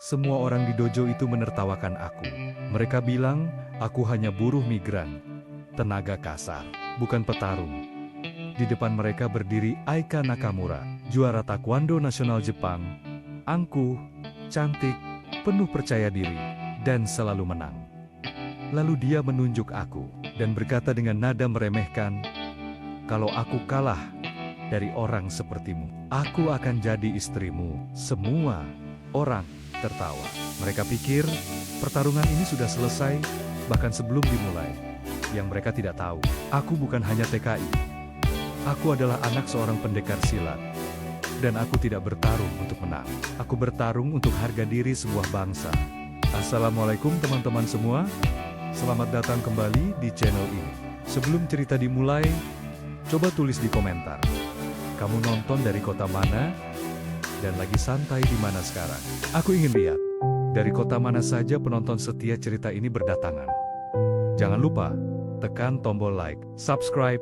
Semua orang di dojo itu menertawakan aku. Mereka bilang, aku hanya buruh migran, tenaga kasar, bukan petarung. Di depan mereka berdiri Aika Nakamura, juara taekwondo nasional Jepang, angkuh, cantik, penuh percaya diri, dan selalu menang. Lalu dia menunjuk aku, dan berkata dengan nada meremehkan, "Kalau aku kalah dari orang sepertimu, aku akan jadi istrimu." Semua orang tertawa. Mereka pikir pertarungan ini sudah selesai, bahkan sebelum dimulai. Yang mereka tidak tahu, aku bukan hanya TKI. Aku adalah anak seorang pendekar silat. Dan aku tidak bertarung untuk menang. Aku bertarung untuk harga diri sebuah bangsa. Assalamualaikum teman-teman semua. Selamat datang kembali di channel ini. Sebelum cerita dimulai, coba tulis di komentar. Kamu nonton dari kota mana? Dan lagi santai di mana sekarang? Aku ingin lihat, dari kota mana saja penonton setia cerita ini berdatangan. Jangan lupa, tekan tombol like, subscribe,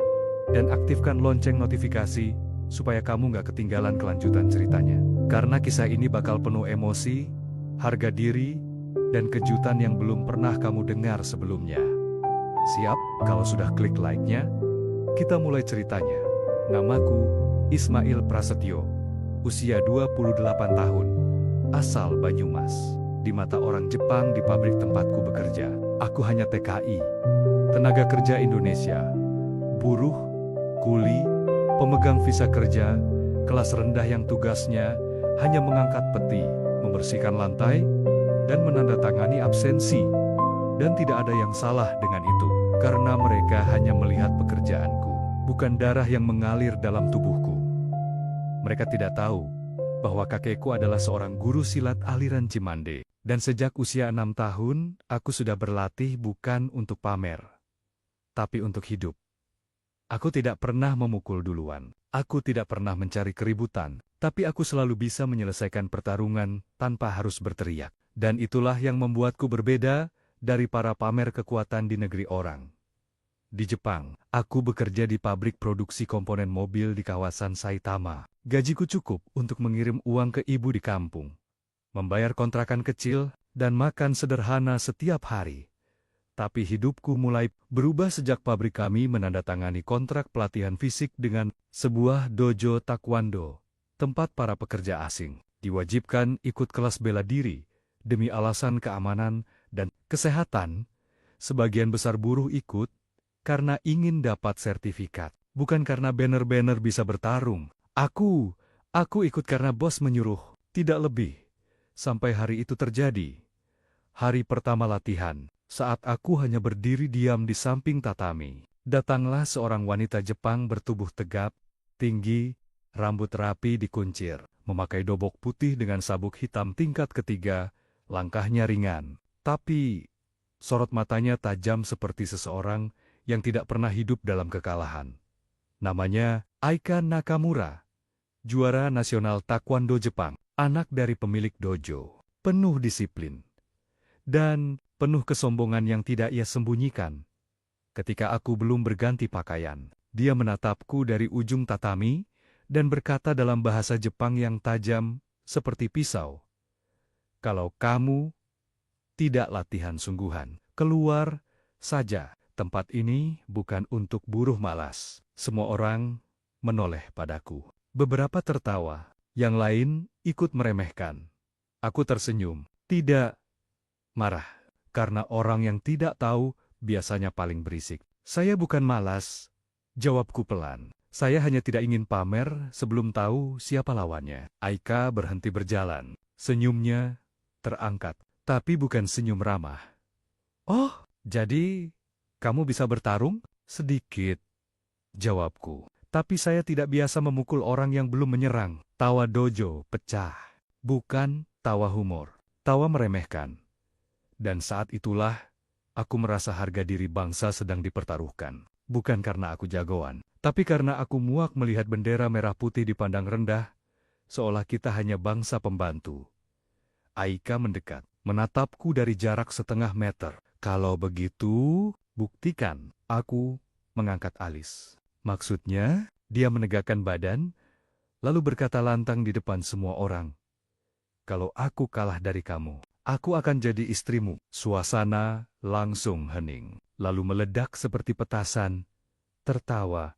dan aktifkan lonceng notifikasi, supaya kamu nggak ketinggalan kelanjutan ceritanya. Karena kisah ini bakal penuh emosi, harga diri, dan kejutan yang belum pernah kamu dengar sebelumnya. Siap? Kalau sudah klik like-nya, kita mulai ceritanya. Namaku Ismail Prasetyo, usia 28 tahun, asal Banyumas. Di mata orang Jepang di pabrik tempatku bekerja, aku hanya TKI, tenaga kerja Indonesia, buruh, kuli, pemegang visa kerja, kelas rendah yang tugasnya hanya mengangkat peti, membersihkan lantai, dan menandatangani absensi. Dan tidak ada yang salah dengan itu, karena mereka hanya melihat pekerjaanku, bukan darah yang mengalir dalam tubuhku. Mereka tidak tahu bahwa kakekku adalah seorang guru silat aliran Cimande. Dan sejak usia 6 tahun, aku sudah berlatih bukan untuk pamer, tapi untuk hidup. Aku tidak pernah memukul duluan. Aku tidak pernah mencari keributan, tapi aku selalu bisa menyelesaikan pertarungan tanpa harus berteriak. Dan itulah yang membuatku berbeda dari para pamer kekuatan di negeri orang. Di Jepang, aku bekerja di pabrik produksi komponen mobil di kawasan Saitama. Gajiku cukup untuk mengirim uang ke ibu di kampung, membayar kontrakan kecil, dan makan sederhana setiap hari. Tapi hidupku mulai berubah sejak pabrik kami menandatangani kontrak pelatihan fisik dengan sebuah dojo taekwondo, tempat para pekerja asing diwajibkan ikut kelas bela diri demi alasan keamanan dan kesehatan. Sebagian besar buruh ikut karena ingin dapat sertifikat, bukan karena banner-banner bisa bertarung. Aku ikut karena bos menyuruh, tidak lebih. Sampai hari itu terjadi. Hari pertama latihan, saat aku hanya berdiri diam di samping tatami, datanglah seorang wanita Jepang bertubuh tegap, tinggi, rambut rapi dikuncir, memakai dobok putih dengan sabuk hitam tingkat ketiga, langkahnya ringan, tapi sorot matanya tajam seperti seseorang yang tidak pernah hidup dalam kekalahan. Namanya Aika Nakamura, juara nasional taekwondo Jepang, anak dari pemilik dojo, penuh disiplin dan penuh kesombongan yang tidak ia sembunyikan. Ketika aku belum berganti pakaian, dia menatapku dari ujung tatami dan berkata dalam bahasa Jepang yang tajam seperti pisau, "Kalau kamu tidak latihan sungguhan, keluar saja. Tempat ini bukan untuk buruh malas." Semua orang menoleh padaku. Beberapa tertawa, yang lain ikut meremehkan. Aku tersenyum, tidak marah, karena orang yang tidak tahu biasanya paling berisik. "Saya bukan malas," jawabku pelan. "Saya hanya tidak ingin pamer sebelum tahu siapa lawannya." Aika berhenti berjalan. Senyumnya terangkat, tapi bukan senyum ramah. "Oh, jadi kamu bisa bertarung?" "Sedikit," jawabku. "Tapi saya tidak biasa memukul orang yang belum menyerang." Tawa dojo pecah. Bukan tawa humor, tawa meremehkan. Dan saat itulah, aku merasa harga diri bangsa sedang dipertaruhkan. Bukan karena aku jagoan, tapi karena aku muak melihat bendera merah putih dipandang rendah, seolah kita hanya bangsa pembantu. Aika mendekat, menatapku dari jarak setengah meter. "Kalau begitu, buktikan." Aku mengangkat alis. "Maksudnya?" Dia menegakkan badan, lalu berkata lantang di depan semua orang, kalau aku kalah dari kamu. Aku akan jadi istrimu. Suasana langsung hening, lalu meledak seperti petasan, tertawa,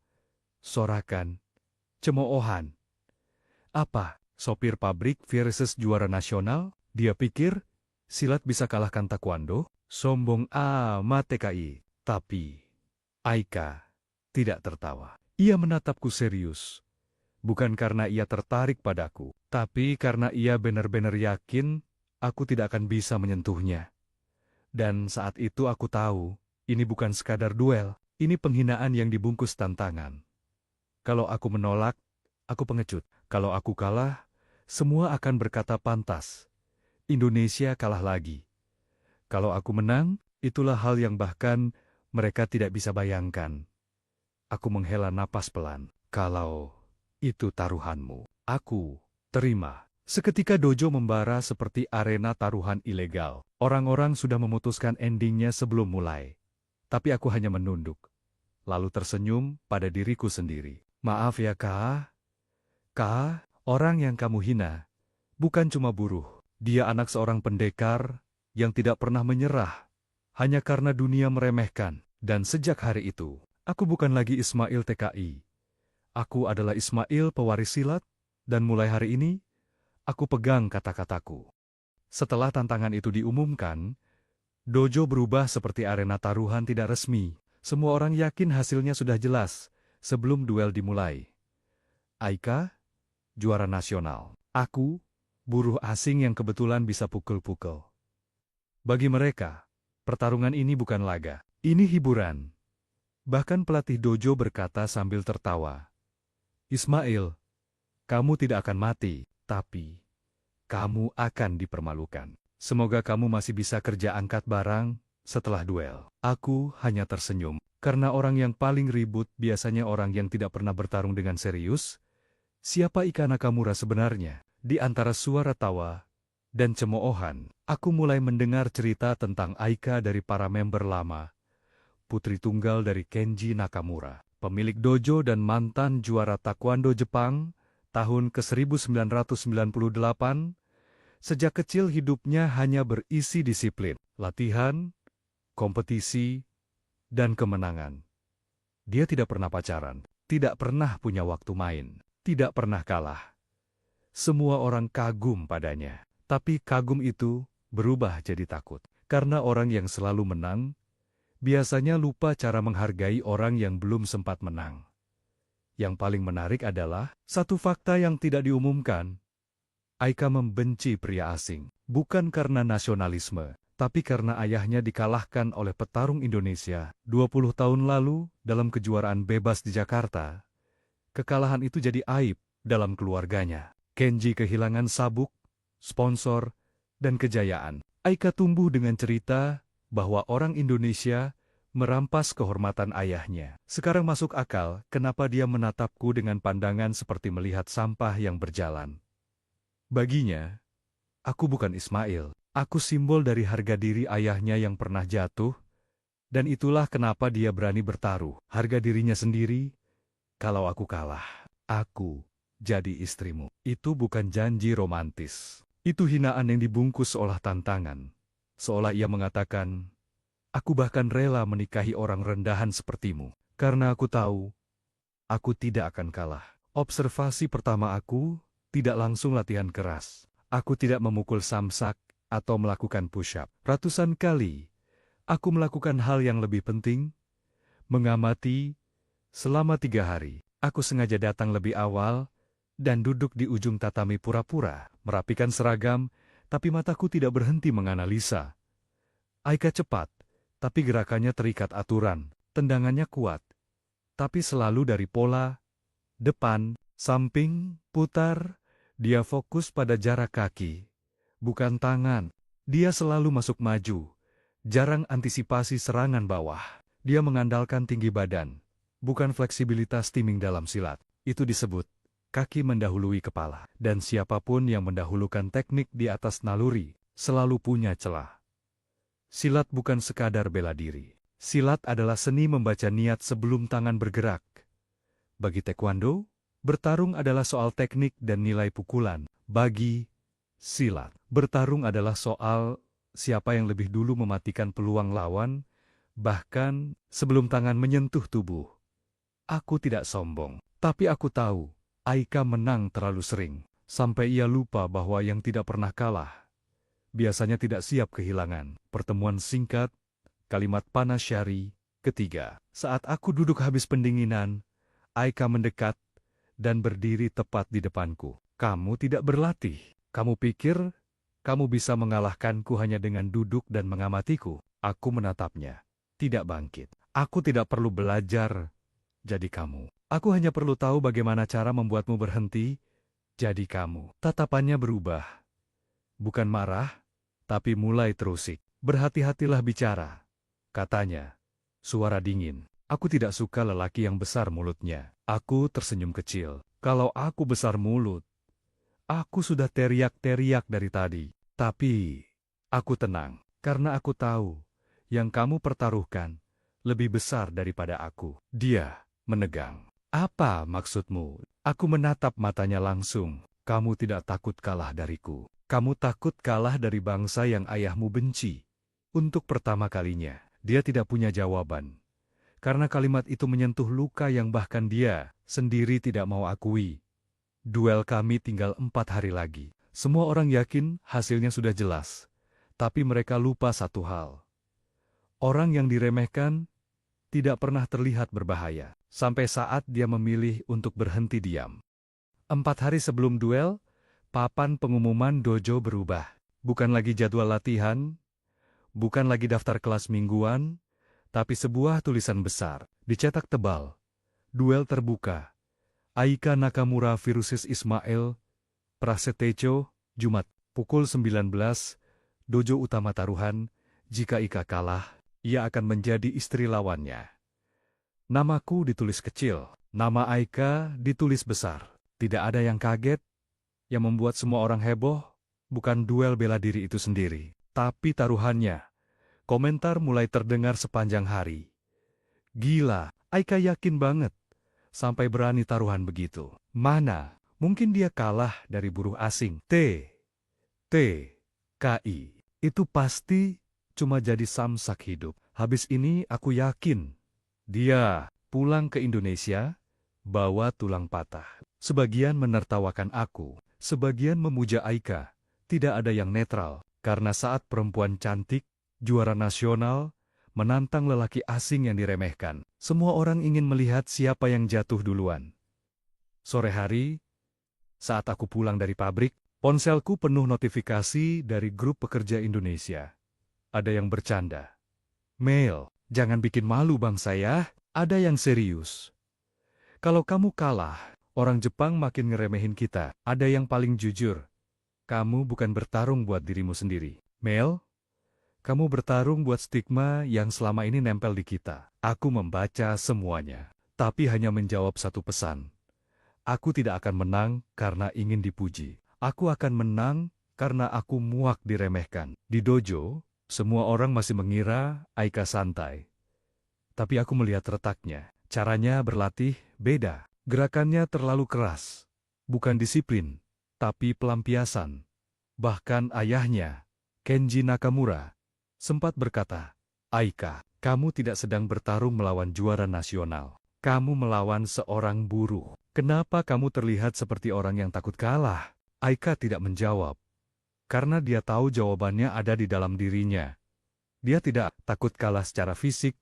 sorakan, cemoohan. Apa? Sopir pabrik versus juara nasional? Dia pikir silat bisa kalahkan taekwondo? Sombong amat TKI. Tapi Aika tidak tertawa. Ia menatapku serius. Bukan karena ia tertarik padaku, tapi karena ia benar-benar yakin aku tidak akan bisa menyentuhnya. Dan saat itu aku tahu, ini bukan sekadar duel, ini penghinaan yang dibungkus tantangan. Kalau aku menolak, aku pengecut. Kalau aku kalah, semua akan berkata pantas. Indonesia kalah lagi. Kalau aku menang, itulah hal yang bahkan mereka tidak bisa bayangkan. Aku menghela napas pelan. Kalau itu taruhanmu, aku terima. Seketika dojo membara seperti arena taruhan ilegal. Orang-orang sudah memutuskan endingnya sebelum mulai. Tapi aku hanya menunduk, lalu tersenyum pada diriku sendiri. Maaf ya Kak. Kak, orang yang kamu hina bukan cuma buruh. Dia anak seorang pendekar yang tidak pernah menyerah hanya karena dunia meremehkan. Dan sejak hari itu, aku bukan lagi Ismail TKI. Aku adalah Ismail pewaris silat, dan mulai hari ini, aku pegang kata-kataku. Setelah tantangan itu diumumkan, dojo berubah seperti arena taruhan tidak resmi. Semua orang yakin hasilnya sudah jelas sebelum duel dimulai. Aika, juara nasional. Aku, buruh asing yang kebetulan bisa pukul-pukul. Bagi mereka, pertarungan ini bukan laga, ini hiburan. Bahkan pelatih dojo berkata sambil tertawa, Ismail, kamu tidak akan mati, tapi kamu akan dipermalukan. Semoga kamu masih bisa kerja angkat barang setelah duel. Aku hanya tersenyum, karena orang yang paling ribut biasanya orang yang tidak pernah bertarung dengan serius. Siapa Ika Nakamura sebenarnya? Di antara suara tawa dan cemoohan, aku mulai mendengar cerita tentang Aika dari para member lama. Putri tunggal dari Kenji Nakamura, pemilik dojo dan mantan juara taekwondo Jepang tahun ke-1998. Sejak kecil hidupnya hanya berisi disiplin, latihan, kompetisi, dan kemenangan. Dia tidak pernah pacaran, tidak pernah punya waktu main, tidak pernah kalah. Semua orang kagum padanya, tapi kagum itu berubah jadi takut. Karena orang yang selalu menang, biasanya lupa cara menghargai orang yang belum sempat menang. Yang paling menarik adalah satu fakta yang tidak diumumkan. Aika membenci pria asing, bukan karena nasionalisme, tapi karena ayahnya dikalahkan oleh petarung Indonesia 20 tahun lalu dalam kejuaraan bebas di Jakarta. Kekalahan itu jadi aib dalam keluarganya. Kenji kehilangan sabuk, sponsor, dan kejayaan. Aika tumbuh dengan cerita bahwa orang Indonesia merampas kehormatan ayahnya. Sekarang masuk akal kenapa dia menatapku dengan pandangan seperti melihat sampah yang berjalan. Baginya, aku bukan Ismail. Aku simbol dari harga diri ayahnya yang pernah jatuh, dan itulah kenapa dia berani bertaruh. Harga dirinya sendiri. Kalau aku kalah, aku jadi istrimu. Itu bukan janji romantis. Itu hinaan yang dibungkus olah tantangan. Seolah ia mengatakan, aku bahkan rela menikahi orang rendahan sepertimu. Karena aku tahu, aku tidak akan kalah. Observasi pertama aku, tidak langsung latihan keras. Aku tidak memukul samsak atau melakukan push-up. Ratusan kali, aku melakukan hal yang lebih penting, mengamati. Selama 3 hari, aku sengaja datang lebih awal dan duduk di ujung tatami pura-pura, merapikan seragam, tapi mataku tidak berhenti menganalisa. Aika cepat, tapi gerakannya terikat aturan, tendangannya kuat, tapi selalu dari pola, depan, samping, putar. Dia fokus pada jarak kaki, bukan tangan. Dia selalu masuk maju, jarang antisipasi serangan bawah. Dia mengandalkan tinggi badan, bukan fleksibilitas timing dalam silat. Itu disebut kaki mendahului kepala. Dan siapapun yang mendahulukan teknik di atas naluri, selalu punya celah. Silat bukan sekadar bela diri. Silat adalah seni membaca niat sebelum tangan bergerak. Bagi taekwondo, bertarung adalah soal teknik dan nilai pukulan. Bagi Silat. Bertarung adalah soal siapa yang lebih dulu mematikan peluang lawan, bahkan sebelum tangan menyentuh tubuh. Aku tidak sombong, tapi aku tahu Aika menang terlalu sering, sampai ia lupa bahwa yang tidak pernah kalah biasanya tidak siap kehilangan. Pertemuan singkat, kalimat panas Syari, ketiga. Saat aku duduk habis pendinginan, Aika mendekat dan berdiri tepat di depanku. Kamu tidak berlatih. Kamu pikir kamu bisa mengalahkanku hanya dengan duduk dan mengamatiku? Aku menatapnya, tidak bangkit. Aku tidak perlu belajar jadi kamu. Aku hanya perlu tahu bagaimana cara membuatmu berhenti jadi kamu. Tatapannya berubah. Bukan marah, tapi mulai terusik. Berhati-hatilah bicara, katanya. Suara dingin. Aku tidak suka lelaki yang besar mulutnya. Aku tersenyum kecil. Kalau aku besar mulut, aku sudah teriak-teriak dari tadi. Tapi, aku tenang, karena aku tahu yang kamu pertaruhkan lebih besar daripada aku. Dia menegang. Apa maksudmu? Aku menatap matanya langsung. Kamu tidak takut kalah dariku. Kamu takut kalah dari bangsa yang ayahmu benci. Untuk pertama kalinya, dia tidak punya jawaban. Karena kalimat itu menyentuh luka yang bahkan dia sendiri tidak mau akui. Duel kami tinggal 4 hari lagi. Semua orang yakin hasilnya sudah jelas. Tapi mereka lupa satu hal. Orang yang diremehkan tidak pernah terlihat berbahaya. Sampai saat dia memilih untuk berhenti diam. 4 hari sebelum duel, papan pengumuman dojo berubah. Bukan lagi jadwal latihan, bukan lagi daftar kelas mingguan, tapi sebuah tulisan besar, dicetak tebal. Duel terbuka. Aika Nakamura versus Ismail Prasetyo, Jumat, pukul 19, dojo utama taruhan. Jika Ika kalah, ia akan menjadi istri lawannya. Namaku ditulis kecil, nama Aika ditulis besar. Tidak ada yang kaget, yang membuat semua orang heboh, bukan duel bela diri itu sendiri, tapi taruhannya. Komentar mulai terdengar sepanjang hari. Gila, Aika yakin banget, sampai berani taruhan begitu. Mana, mungkin dia kalah dari buruh asing. KI. Itu pasti cuma jadi samsak hidup. Habis ini aku yakin, dia pulang ke Indonesia, bawa tulang patah. Sebagian menertawakan aku, sebagian memuja Aika. Tidak ada yang netral, karena saat perempuan cantik, juara nasional, menantang lelaki asing yang diremehkan, semua orang ingin melihat siapa yang jatuh duluan. Sore hari, saat aku pulang dari pabrik, ponselku penuh notifikasi dari grup pekerja Indonesia. Ada yang bercanda. Mel, jangan bikin malu bangsa ya. Ada yang serius. Kalau kamu kalah, orang Jepang makin ngeremehin kita. Ada yang paling jujur. Kamu bukan bertarung buat dirimu sendiri. Mel, kamu bertarung buat stigma yang selama ini nempel di kita. Aku membaca semuanya, tapi hanya menjawab satu pesan. Aku tidak akan menang karena ingin dipuji. Aku akan menang karena aku muak diremehkan. Di dojo, semua orang masih mengira Aika santai. Tapi aku melihat retaknya. Caranya berlatih beda. Gerakannya terlalu keras. Bukan disiplin, tapi pelampiasan. Bahkan ayahnya, Kenji Nakamura, sempat berkata, Aika, kamu tidak sedang bertarung melawan juara nasional. Kamu melawan seorang buruh. Kenapa kamu terlihat seperti orang yang takut kalah? Aika tidak menjawab. Karena dia tahu jawabannya ada di dalam dirinya. Dia tidak takut kalah secara fisik.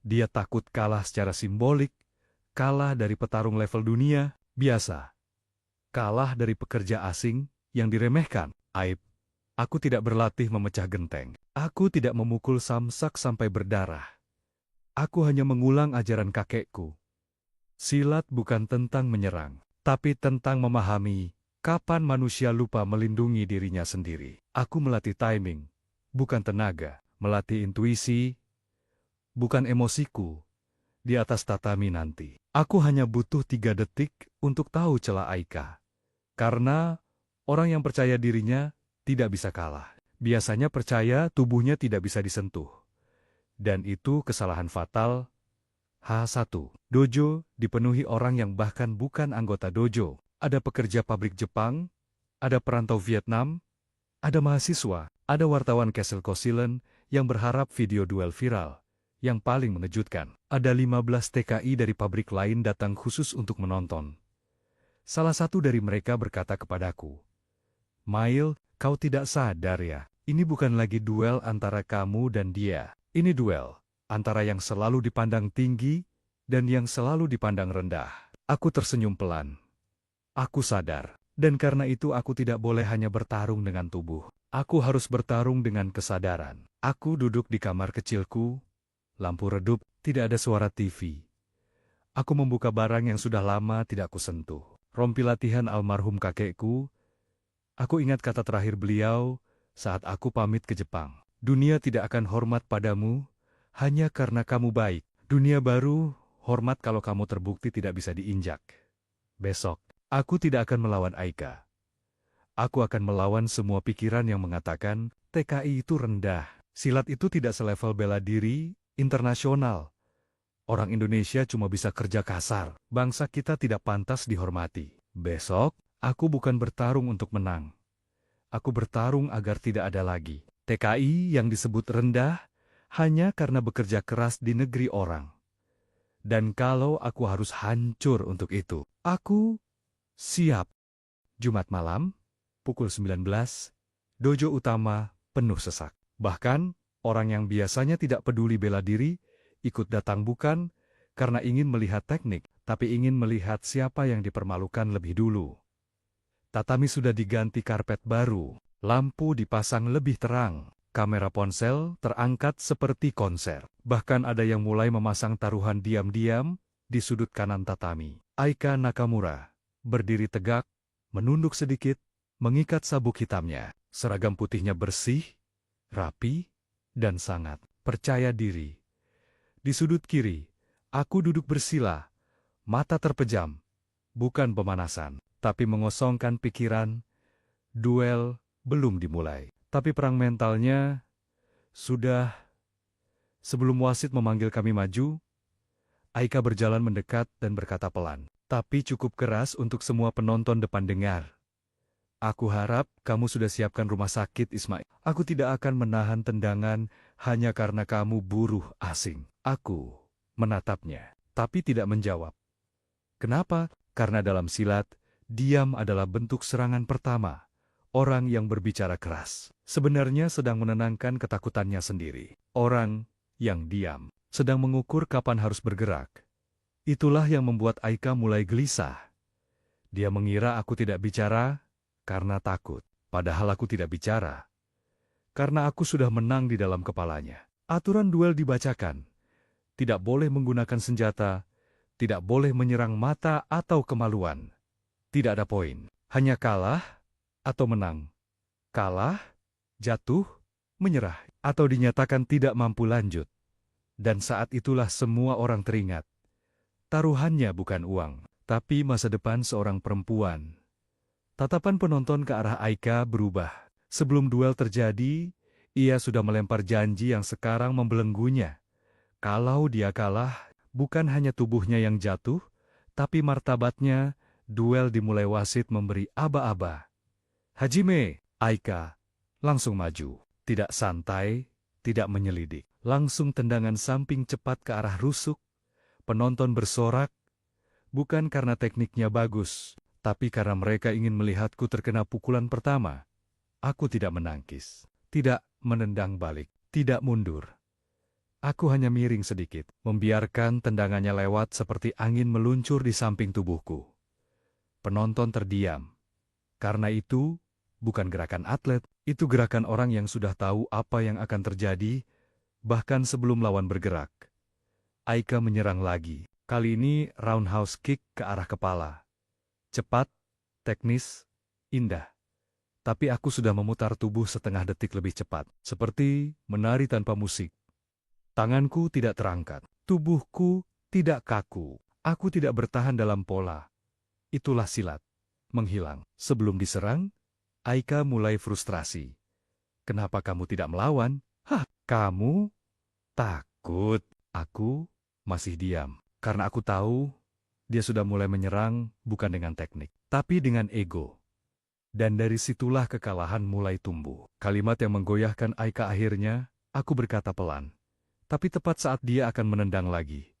Dia takut kalah secara simbolik. Kalah dari petarung level dunia, biasa. Kalah dari pekerja asing yang diremehkan. Aib. Aku tidak berlatih memecah genteng. Aku tidak memukul samsak sampai berdarah. Aku hanya mengulang ajaran kakekku. Silat bukan tentang menyerang, tapi tentang memahami kapan manusia lupa melindungi dirinya sendiri. Aku melatih timing, bukan tenaga. Melatih intuisi, bukan emosiku. Di atas tatami nanti. Aku hanya butuh 3 detik untuk tahu celah Aika. Karena orang yang percaya dirinya tidak bisa kalah. Biasanya percaya tubuhnya tidak bisa disentuh. Dan itu kesalahan fatal. H1. Dojo dipenuhi orang yang bahkan bukan anggota dojo. Ada pekerja pabrik Jepang, Ada perantau Vietnam, ada mahasiswa, ada wartawan Kessel Kosilen yang berharap video duel viral. Yang paling mengejutkan, ada 15 TKI dari pabrik lain datang khusus untuk menonton. Salah satu dari mereka berkata kepadaku, "Mail, kau tidak sadar ya, ini bukan lagi duel antara kamu dan dia. Ini duel antara yang selalu dipandang tinggi dan yang selalu dipandang rendah." Aku tersenyum pelan. Aku sadar, dan karena itu aku tidak boleh hanya bertarung dengan tubuh. Aku harus bertarung dengan kesadaran. Aku duduk di kamar kecilku, lampu redup, tidak ada suara TV. Aku membuka barang yang sudah lama tidak kusentuh. Rompi latihan almarhum kakekku. Aku ingat kata terakhir beliau saat aku pamit ke Jepang. Dunia tidak akan hormat padamu hanya karena kamu baik. Dunia baru hormat kalau kamu terbukti tidak bisa diinjak. Besok, aku tidak akan melawan Aika. Aku akan melawan semua pikiran yang mengatakan TKI itu rendah. Silat itu tidak selevel bela diri internasional. Orang Indonesia cuma bisa kerja kasar. Bangsa kita tidak pantas dihormati. Besok, aku bukan bertarung untuk menang. Aku bertarung agar tidak ada lagi TKI yang disebut rendah hanya karena bekerja keras di negeri orang. Dan kalau aku harus hancur untuk itu, aku siap. Jumat malam, pukul 19, dojo utama penuh sesak. Bahkan, orang yang biasanya tidak peduli bela diri, ikut datang bukan karena ingin melihat teknik, tapi ingin melihat siapa yang dipermalukan lebih dulu. Tatami sudah diganti karpet baru, lampu dipasang lebih terang, kamera ponsel terangkat seperti konser. Bahkan ada yang mulai memasang taruhan diam-diam di sudut kanan tatami. Aika Nakamura berdiri tegak, menunduk sedikit, mengikat sabuk hitamnya. Seragam putihnya bersih, rapi, dan sangat percaya diri. Di sudut kiri, aku duduk bersila, mata terpejam, bukan pemanasan, tapi mengosongkan pikiran. Duel belum dimulai, tapi perang mentalnya sudah. Sebelum wasit memanggil kami maju, Aika berjalan mendekat dan berkata pelan, tapi cukup keras untuk semua penonton depan dengar. "Aku harap kamu sudah siapkan rumah sakit, Ismail. Aku tidak akan menahan tendangan hanya karena kamu buruh asing." Aku menatapnya, tapi tidak menjawab. Kenapa? Karena dalam silat, diam adalah bentuk serangan pertama. Orang yang berbicara keras sebenarnya sedang menenangkan ketakutannya sendiri. Orang yang diam sedang mengukur kapan harus bergerak. Itulah yang membuat Aika mulai gelisah. Dia mengira aku tidak bicara karena takut. Padahal aku tidak bicara karena aku sudah menang di dalam kepalanya. Aturan duel dibacakan. Tidak boleh menggunakan senjata, tidak boleh menyerang mata atau kemaluan. Tidak ada poin, hanya kalah atau menang. Kalah, jatuh, menyerah, atau dinyatakan tidak mampu lanjut. Dan saat itulah semua orang teringat. Taruhannya bukan uang, tapi masa depan seorang perempuan. Tatapan penonton ke arah Aika berubah. Sebelum duel terjadi, ia sudah melempar janji yang sekarang membelenggunya. Kalau dia kalah, bukan hanya tubuhnya yang jatuh, tapi martabatnya. Duel dimulai wasit memberi aba-aba. "Hajime!" Aika langsung maju. Tidak santai, tidak menyelidik. Langsung tendangan samping cepat ke arah rusuk. Penonton bersorak, bukan karena tekniknya bagus, tapi karena mereka ingin melihatku terkena pukulan pertama. Aku tidak menangkis, tidak menendang balik, tidak mundur. Aku hanya miring sedikit, membiarkan tendangannya lewat seperti angin meluncur di samping tubuhku. Penonton terdiam. Karena itu, bukan gerakan atlet, itu gerakan orang yang sudah tahu apa yang akan terjadi, bahkan sebelum lawan bergerak. Aika menyerang lagi. Kali ini roundhouse kick ke arah kepala. Cepat, teknis, indah. Tapi aku sudah memutar tubuh setengah detik lebih cepat, seperti menari tanpa musik. Tanganku tidak terangkat, tubuhku tidak kaku. Aku tidak bertahan dalam pola. Itulah silat. Menghilang. Sebelum diserang, Aika mulai frustrasi. "Kenapa kamu tidak melawan?" "Hah, kamu takut?" Aku masih diam. Karena aku tahu, dia sudah mulai menyerang bukan dengan teknik, tapi dengan ego. Dan dari situlah kekalahan mulai tumbuh. Kalimat yang menggoyahkan Aika akhirnya, aku berkata pelan. Tapi tepat saat dia akan menendang lagi.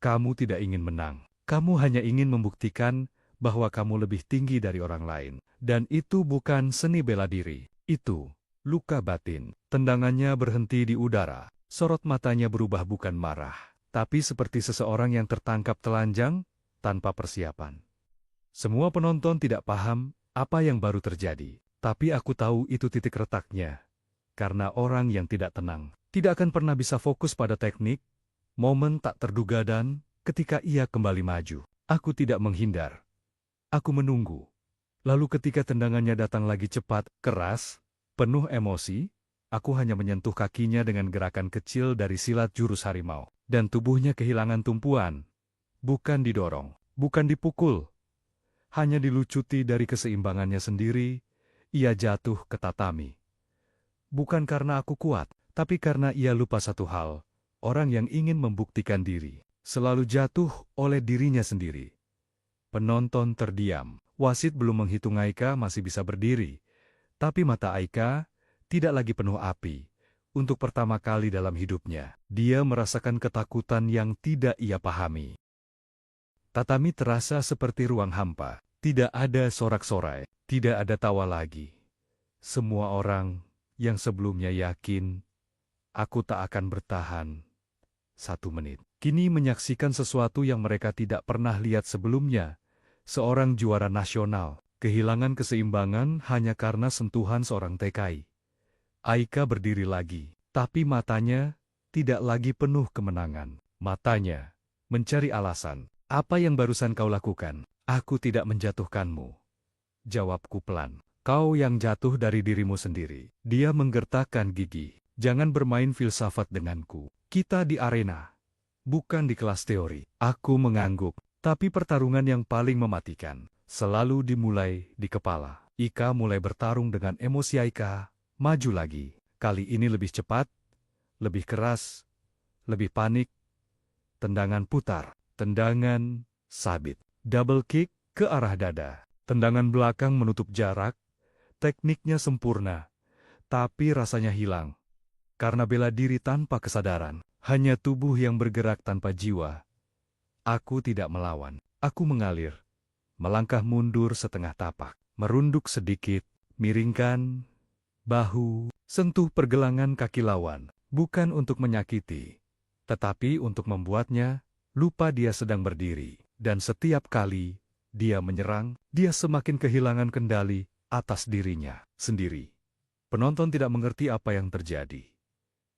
Kamu tidak ingin menang. Kamu hanya ingin membuktikan bahwa kamu lebih tinggi dari orang lain. Dan itu bukan seni bela diri. Itu luka batin. Tendangannya berhenti di udara. Sorot matanya berubah bukan marah, tapi seperti seseorang yang tertangkap telanjang tanpa persiapan. Semua penonton tidak paham apa yang baru terjadi, tapi aku tahu itu titik retaknya. Karena orang yang tidak tenang tidak akan pernah bisa fokus pada teknik, momen tak terduga dan ketika ia kembali maju. Aku tidak menghindar. Aku menunggu. Lalu ketika tendangannya datang lagi cepat, keras, penuh emosi, aku hanya menyentuh kakinya dengan gerakan kecil dari silat jurus harimau. Dan tubuhnya kehilangan tumpuan. Bukan didorong, bukan dipukul. Hanya dilucuti dari keseimbangannya sendiri, ia jatuh ke tatami. Bukan karena aku kuat, tapi karena ia lupa satu hal. Orang yang ingin membuktikan diri, selalu jatuh oleh dirinya sendiri. Penonton terdiam. Wasit belum menghitung Aika masih bisa berdiri. Tapi mata Aika tidak lagi penuh api. Untuk pertama kali dalam hidupnya, dia merasakan ketakutan yang tidak ia pahami. Tatami terasa seperti ruang hampa. Tidak ada sorak-sorai, tidak ada tawa lagi. Semua orang yang sebelumnya yakin, aku tak akan bertahan 1 menit. Kini menyaksikan sesuatu yang mereka tidak pernah lihat sebelumnya. Seorang juara nasional, kehilangan keseimbangan hanya karena sentuhan seorang TKI. Aika berdiri lagi, tapi matanya tidak lagi penuh kemenangan. Matanya mencari alasan. Apa yang barusan kau lakukan? Aku tidak menjatuhkanmu. Jawabku pelan. Kau yang jatuh dari dirimu sendiri. Dia menggertakkan gigi. Jangan bermain filsafat denganku. Kita di arena, bukan di kelas teori. Aku mengangguk, tapi pertarungan yang paling mematikan selalu dimulai di kepala. Ika mulai bertarung dengan emosi Aika. Maju lagi. Kali ini lebih cepat, lebih keras, lebih panik. Tendangan putar. Tendangan sabit, double kick ke arah dada, tendangan belakang menutup jarak, tekniknya sempurna, tapi rasanya hilang. Karena bela diri tanpa kesadaran, hanya tubuh yang bergerak tanpa jiwa. Aku tidak melawan, aku mengalir, melangkah mundur setengah tapak, merunduk sedikit, miringkan bahu, sentuh pergelangan kaki lawan, bukan untuk menyakiti, tetapi untuk membuatnya lupa dia sedang berdiri, dan setiap kali dia menyerang, dia semakin kehilangan kendali atas dirinya sendiri. Penonton tidak mengerti apa yang terjadi.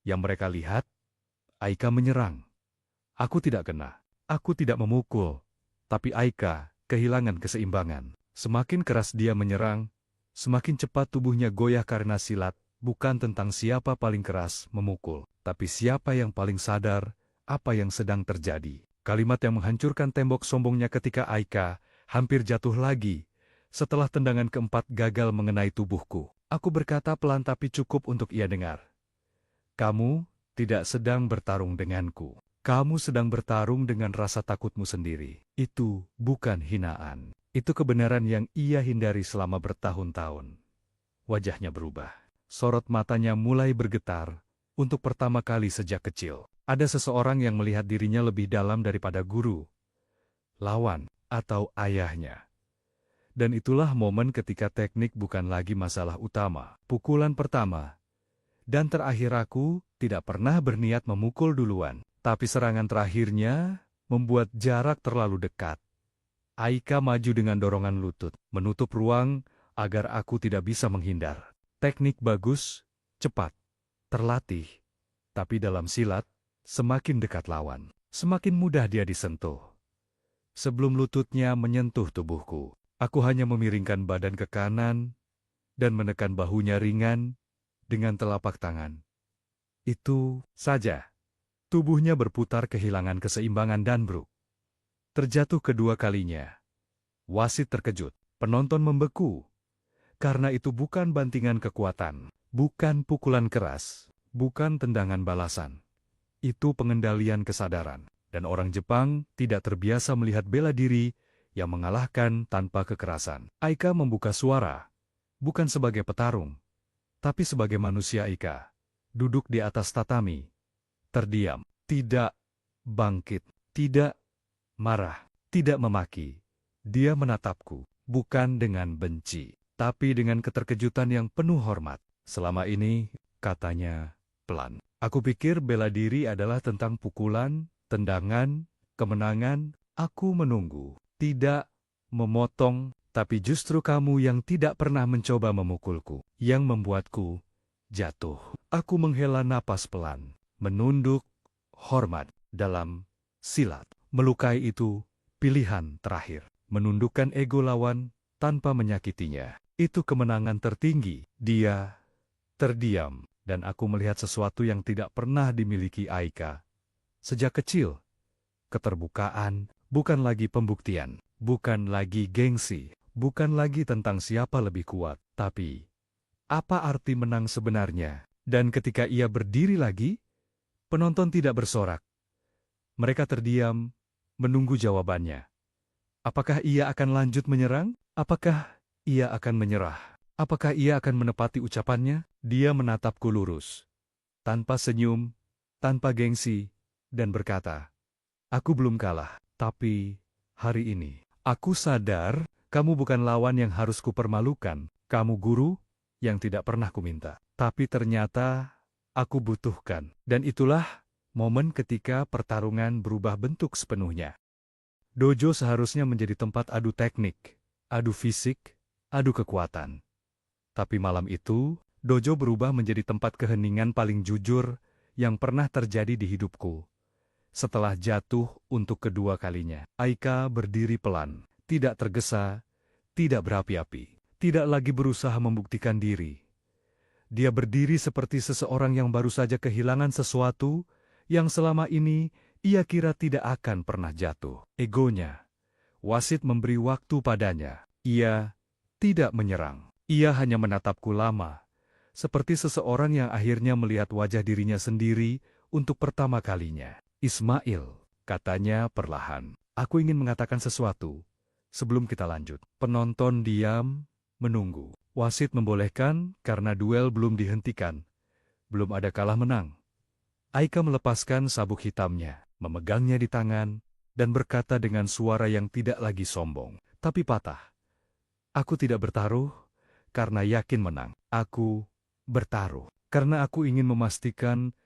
Yang mereka lihat, Aika menyerang. Aku tidak kena, aku tidak memukul, tapi Aika kehilangan keseimbangan. Semakin keras dia menyerang, semakin cepat tubuhnya goyah karena silat, bukan tentang siapa paling keras memukul, tapi siapa yang paling sadar apa yang sedang terjadi. Kalimat yang menghancurkan tembok sombongnya ketika Aika hampir jatuh lagi. Setelah tendangan keempat gagal mengenai tubuhku. Aku berkata pelan tapi cukup untuk ia dengar. Kamu tidak sedang bertarung denganku. Kamu sedang bertarung dengan rasa takutmu sendiri. Itu bukan hinaan. Itu kebenaran yang ia hindari selama bertahun-tahun. Wajahnya berubah. Sorot matanya mulai bergetar. Untuk pertama kali sejak kecil. Ada seseorang yang melihat dirinya lebih dalam daripada guru, lawan, atau ayahnya. Dan itulah momen ketika teknik bukan lagi masalah utama. Pukulan pertama dan terakhir aku tidak pernah berniat memukul duluan. Tapi serangan terakhirnya membuat jarak terlalu dekat. Aika maju dengan dorongan lutut, menutup ruang agar aku tidak bisa menghindar. Teknik bagus, cepat, terlatih. Tapi dalam silat, semakin dekat lawan, semakin mudah dia disentuh. Sebelum lututnya menyentuh tubuhku, aku hanya memiringkan badan ke kanan dan menekan bahunya ringan dengan telapak tangan. Itu saja. Tubuhnya berputar kehilangan keseimbangan dan bruk. Terjatuh kedua kalinya. Wasit terkejut, penonton membeku. Karena itu bukan bantingan kekuatan, bukan pukulan keras, bukan tendangan balasan. Itu pengendalian kesadaran, dan orang Jepang tidak terbiasa melihat bela diri yang mengalahkan tanpa kekerasan. Aika membuka suara. bukan sebagai petarung, tapi sebagai manusia. Aika duduk di atas tatami, terdiam, tidak bangkit, tidak marah, tidak memaki. Dia menatapku, bukan dengan benci, tapi dengan keterkejutan yang penuh hormat. Selama ini, katanya, pelan. Aku pikir bela diri adalah tentang pukulan, tendangan, kemenangan. Aku menunggu, tidak memotong, tapi justru kamu yang tidak pernah mencoba memukulku, yang membuatku jatuh. Aku menghela napas pelan, menunduk, hormat. Dalam silat, melukai itu pilihan terakhir. Menundukkan ego lawan tanpa menyakitinya. Itu kemenangan tertinggi. Dia terdiam, dan aku melihat sesuatu yang tidak pernah dimiliki Aika. Sejak kecil, keterbukaan bukan lagi pembuktian, bukan lagi gengsi, bukan lagi tentang siapa lebih kuat, tapi apa arti menang sebenarnya. Dan ketika ia berdiri lagi, penonton tidak bersorak. Mereka terdiam, menunggu jawabannya. Apakah ia akan lanjut menyerang? Apakah ia akan menyerah? Apakah ia akan menepati ucapannya? Dia menatapku lurus, tanpa senyum, tanpa gengsi, dan berkata, "Aku belum kalah, tapi hari ini, aku sadar kamu bukan lawan yang harus kupermalukan. Kamu guru yang tidak pernah kuminta. Tapi ternyata aku butuhkan." Dan itulah momen ketika pertarungan berubah bentuk sepenuhnya. Dojo seharusnya menjadi tempat adu teknik, adu fisik, adu kekuatan. Tapi malam itu, dojo berubah menjadi tempat keheningan paling jujur yang pernah terjadi di hidupku. Setelah jatuh untuk kedua kalinya, Aika berdiri pelan, tidak tergesa, tidak berapi-api, tidak lagi berusaha membuktikan diri. Dia berdiri seperti seseorang yang baru saja kehilangan sesuatu yang selama ini ia kira tidak akan pernah jatuh. Egonya, wasit memberi waktu padanya. Ia tidak menyerang. Ia hanya menatapku lama, seperti seseorang yang akhirnya melihat wajah dirinya sendiri untuk pertama kalinya. "Ismail," katanya perlahan, "aku ingin mengatakan sesuatu sebelum kita lanjut." Penonton diam, menunggu. Wasit membolehkan karena duel belum dihentikan. Belum ada kalah menang. Aika melepaskan sabuk hitamnya, memegangnya di tangan, dan berkata dengan suara yang tidak lagi sombong, tapi patah, "Aku tidak bertaruh karena yakin menang. Aku bertaruh karena aku ingin memastikan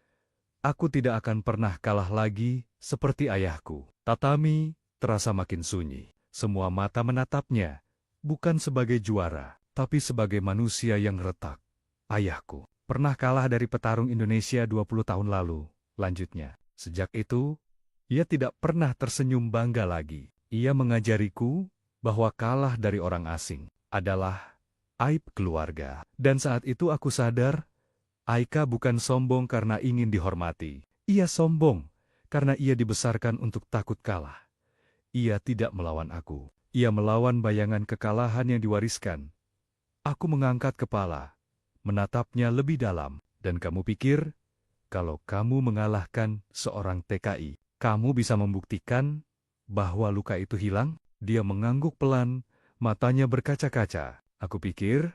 aku tidak akan pernah kalah lagi seperti ayahku." Tatami terasa makin sunyi. Semua mata menatapnya, bukan sebagai juara, tapi sebagai manusia yang retak. "Ayahku pernah kalah dari petarung Indonesia 20 tahun lalu," lanjutnya. "Sejak itu, ia tidak pernah tersenyum bangga lagi. Ia mengajariku bahwa kalah dari orang asing adalah aib keluarga." Dan saat itu aku sadar, Aika bukan sombong karena ingin dihormati. Ia sombong karena ia dibesarkan untuk takut kalah. Ia tidak melawan aku. Ia melawan bayangan kekalahan yang diwariskan. Aku mengangkat kepala, menatapnya lebih dalam. "Dan kamu pikir, kalau kamu mengalahkan seorang TKI, kamu bisa membuktikan bahwa luka itu hilang?" Dia mengangguk pelan, matanya berkaca-kaca. "Aku pikir,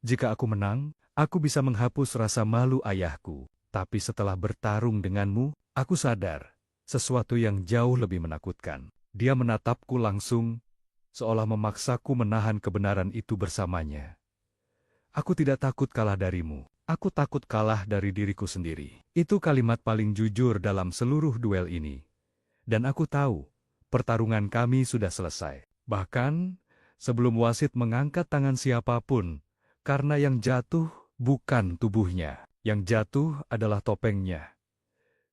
jika aku menang, aku bisa menghapus rasa malu ayahku. Tapi setelah bertarung denganmu, aku sadar sesuatu yang jauh lebih menakutkan." Dia menatapku langsung, seolah memaksaku menahan kebenaran itu bersamanya. "Aku tidak takut kalah darimu. Aku takut kalah dari diriku sendiri." Itu kalimat paling jujur dalam seluruh duel ini. Dan aku tahu, pertarungan kami sudah selesai. Bahkan, sebelum wasit mengangkat tangan siapapun, karena yang jatuh bukan tubuhnya. Yang jatuh adalah topengnya.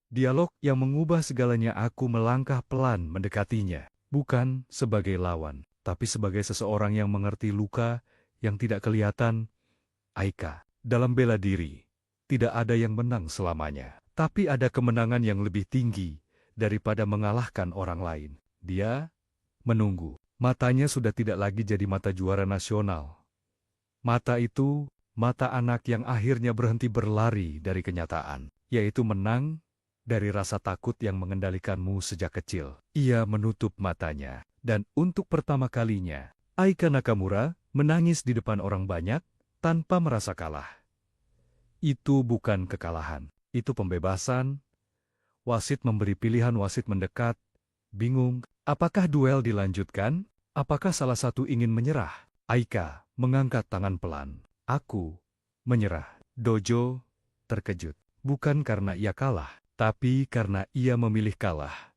Dialog yang mengubah segalanya. Aku melangkah pelan mendekatinya. Bukan sebagai lawan, tapi sebagai seseorang yang mengerti luka yang tidak kelihatan. "Aika, dalam bela diri, tidak ada yang menang selamanya. Tapi ada kemenangan yang lebih tinggi daripada mengalahkan orang lain." Dia menunggu. Matanya sudah tidak lagi jadi mata juara nasional. Mata itu, mata anak yang akhirnya berhenti berlari dari kenyataan, yaitu menang dari rasa takut yang mengendalikanmu sejak kecil. Ia menutup matanya, dan untuk pertama kalinya, Aika Nakamura menangis di depan orang banyak tanpa merasa kalah. Itu bukan kekalahan, itu pembebasan. Wasit memberi pilihan, wasit mendekat, bingung. Apakah duel dilanjutkan? Apakah salah satu ingin menyerah? Aika mengangkat tangan pelan. Aku menyerah. Dojo terkejut. Bukan karena ia kalah, tapi karena ia memilih kalah.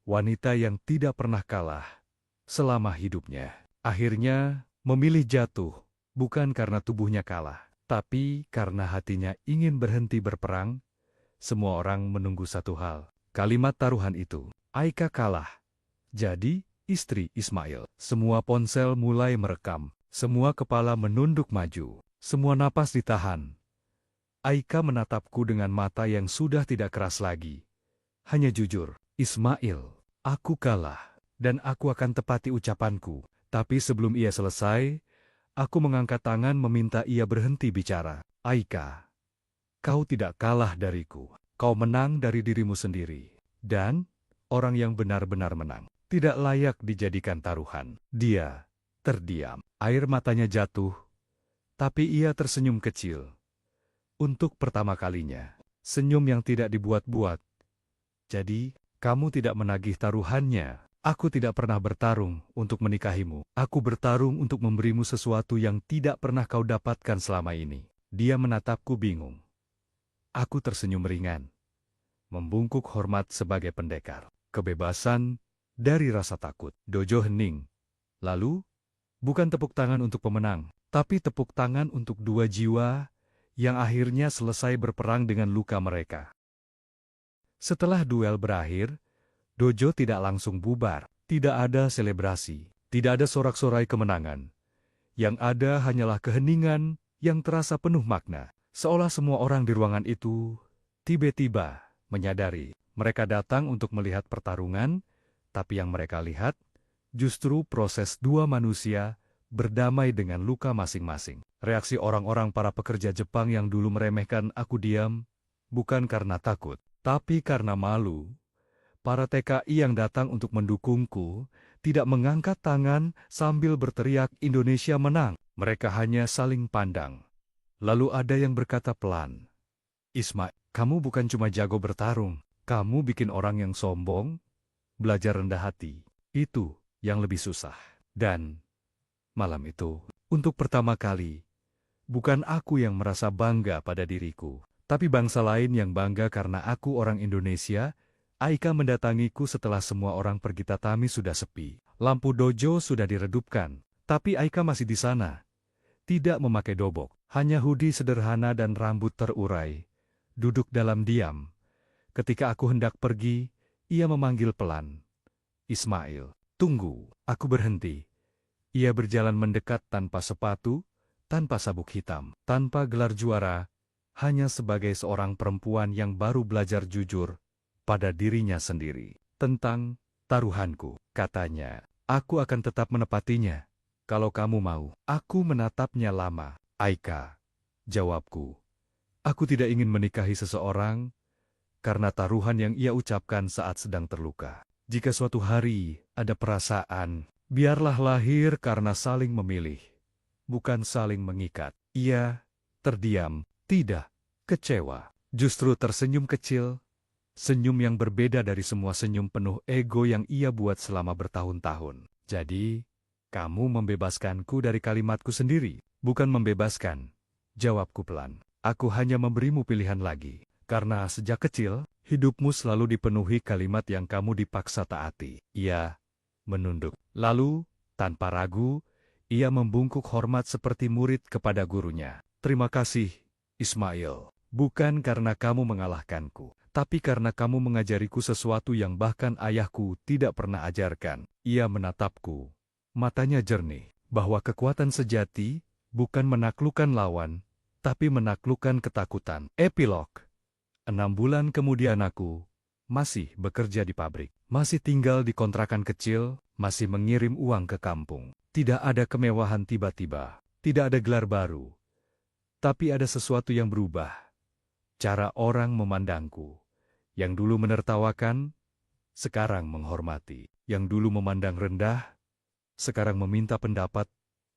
Wanita yang tidak pernah kalah selama hidupnya. Akhirnya memilih jatuh, bukan karena tubuhnya kalah, tapi karena hatinya ingin berhenti berperang. Semua orang menunggu satu hal, kalimat taruhan itu. Aika kalah. Jadi, istri Ismail. Semua ponsel mulai merekam. Semua kepala menunduk maju. Semua napas ditahan. Aika menatapku dengan mata yang sudah tidak keras lagi. Hanya jujur, Ismail, aku kalah. Dan aku akan tepati ucapanku. Tapi sebelum ia selesai, aku mengangkat tangan meminta ia berhenti bicara. Aika, kau tidak kalah dariku. Kau menang dari dirimu sendiri. Dan orang yang benar-benar menang tidak layak dijadikan taruhan. Dia terdiam. Air matanya jatuh, tapi ia tersenyum kecil. Untuk pertama kalinya, senyum yang tidak dibuat-buat. Jadi, kamu tidak menagih taruhannya. Aku tidak pernah bertarung untuk menikahimu. Aku bertarung untuk memberimu sesuatu yang tidak pernah kau dapatkan selama ini. Dia menatapku bingung. Aku tersenyum ringan. Membungkuk hormat sebagai pendekar. Kebebasan dari rasa takut. Dojo hening. Lalu, bukan tepuk tangan untuk pemenang, tapi tepuk tangan untuk dua jiwa yang akhirnya selesai berperang dengan luka mereka. Setelah duel berakhir, dojo tidak langsung bubar. Tidak ada selebrasi, tidak ada sorak-sorai kemenangan. Yang ada hanyalah keheningan yang terasa penuh makna. Seolah semua orang di ruangan itu tiba-tiba menyadari mereka datang untuk melihat pertarungan, tapi yang mereka lihat justru proses dua manusia berdamai dengan luka masing-masing. Reaksi orang-orang para pekerja Jepang yang dulu meremehkan aku diam, bukan karena takut, tapi karena malu. Para TKI yang datang untuk mendukungku tidak mengangkat tangan sambil berteriak Indonesia menang. Mereka hanya saling pandang. Lalu ada yang berkata pelan, Ismail, kamu bukan cuma jago bertarung, kamu bikin orang yang sombong, belajar rendah hati. Itu yang lebih susah. Dan malam itu, untuk pertama kali, bukan aku yang merasa bangga pada diriku, tapi bangsa lain yang bangga karena aku orang Indonesia. Aika mendatangiku setelah semua orang pergi, tatami sudah sepi. Lampu dojo sudah diredupkan, tapi Aika masih di sana. Tidak memakai dobok, hanya hoodie sederhana dan rambut terurai. Duduk dalam diam. Ketika aku hendak pergi, ia memanggil pelan. Ismail, tunggu. Aku berhenti. Ia berjalan mendekat tanpa sepatu, tanpa sabuk hitam, tanpa gelar juara, hanya sebagai seorang perempuan yang baru belajar jujur pada dirinya sendiri. Tentang taruhanku, katanya, aku akan tetap menepatinya. Kalau kamu mau. Aku menatapnya lama. Aika, jawabku. Aku tidak ingin menikahi seseorang karena taruhan yang ia ucapkan saat sedang terluka. Jika suatu hari ada perasaan, biarlah lahir karena saling memilih, bukan saling mengikat. Ia terdiam, tidak kecewa, justru tersenyum kecil. Senyum yang berbeda dari semua senyum penuh ego yang ia buat selama bertahun-tahun. Jadi, kamu membebaskanku dari kalimatku sendiri. Bukan membebaskan, jawabku pelan. Aku hanya memberimu pilihan lagi. Karena sejak kecil, hidupmu selalu dipenuhi kalimat yang kamu dipaksa taati. Ia menunduk. Lalu, tanpa ragu, ia membungkuk hormat seperti murid kepada gurunya. Terima kasih, Ismail. Bukan karena kamu mengalahkanku, tapi karena kamu mengajariku sesuatu yang bahkan ayahku tidak pernah ajarkan. Ia menatapku. Matanya jernih, bahwa kekuatan sejati bukan menaklukkan lawan, tapi menaklukkan ketakutan. Epilog. 6 bulan kemudian aku masih bekerja di pabrik, masih tinggal di kontrakan kecil, masih mengirim uang ke kampung. Tidak ada kemewahan tiba-tiba, tidak ada gelar baru, tapi ada sesuatu yang berubah. Cara orang memandangku. Yang dulu menertawakan, sekarang menghormati. Yang dulu memandang rendah, sekarang meminta pendapat.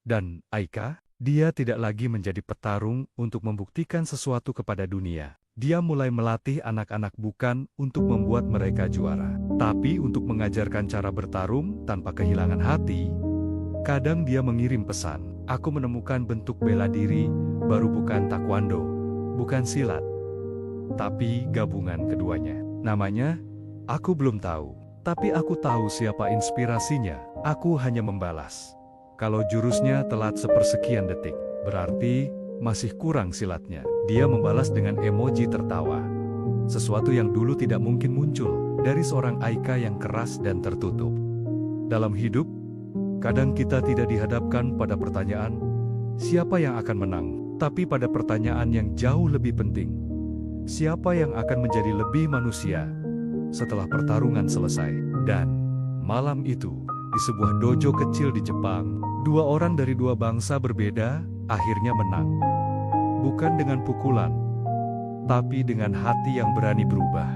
Dan Aika, dia tidak lagi menjadi petarung untuk membuktikan sesuatu kepada dunia. Dia mulai melatih anak-anak bukan untuk membuat mereka juara, tapi untuk mengajarkan cara bertarung tanpa kehilangan hati. Kadang dia mengirim pesan, "Aku menemukan bentuk bela diri, baru bukan taekwondo, bukan silat, tapi gabungan keduanya. Namanya, aku belum tahu, tapi aku tahu siapa inspirasinya." Aku hanya membalas, "Kalau jurusnya telat sepersekian detik, berarti masih kurang silatnya." Dia membalas dengan emoji tertawa. Sesuatu yang dulu tidak mungkin muncul dari seorang Aika yang keras dan tertutup. Dalam hidup, kadang kita tidak dihadapkan pada pertanyaan, siapa yang akan menang? Tapi pada pertanyaan yang jauh lebih penting, siapa yang akan menjadi lebih manusia setelah pertarungan selesai? Dan malam itu, di sebuah dojo kecil di Jepang, dua orang dari dua bangsa berbeda akhirnya menang. Bukan dengan pukulan, tapi dengan hati yang berani berubah.